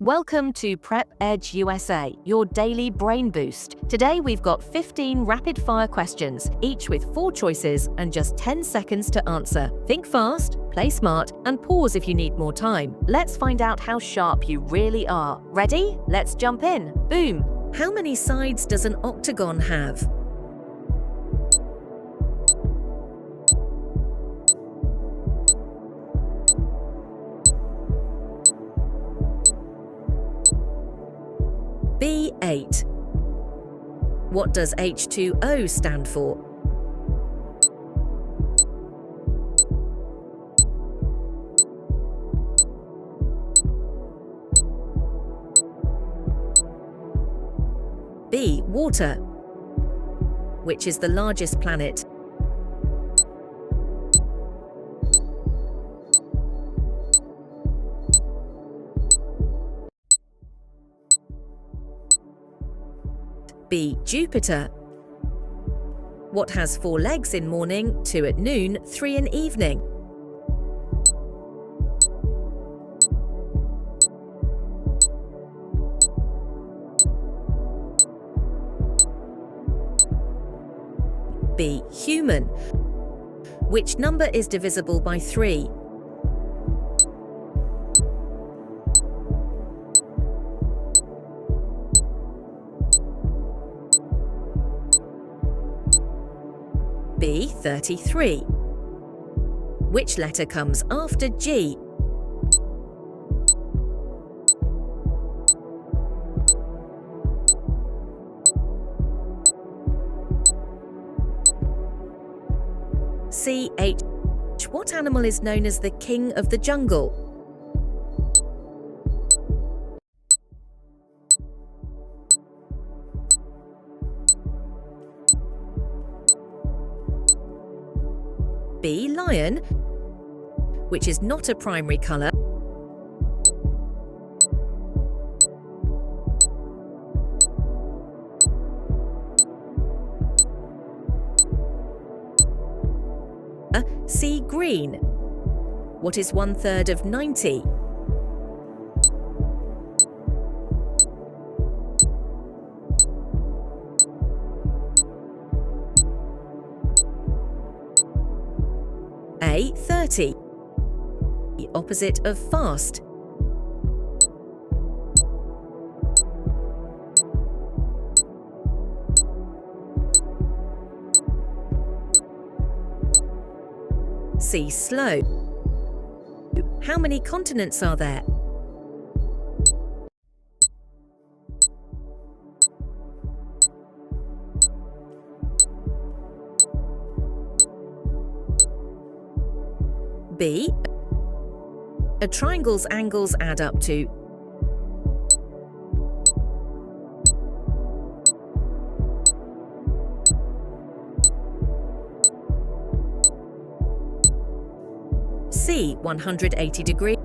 Welcome to Prep Edge USA, your daily brain boost. Today we've got 15 rapid-fire questions, each with 4 choices and just 10 seconds to answer. Think fast, play smart, and pause if you need more time. Let's find out how sharp you really are. Ready? Let's jump in. Boom! How many sides does an octagon have? B8. What does H2O stand for? B. Water. Which is the largest planet? B. Jupiter. What has 4 legs in morning, 2 at noon, 3 in evening? B. Human. Which number is divisible by 3? B. 33. Which letter comes after G? C. H. What animal is known as the king of the jungle? B. Lion. Which is not a primary colour? C. Green. What is 1/3 of 90? A. 30. The opposite of fast. C. Slow. How many continents are there? B. A triangle's angles add up to C. 180 degrees.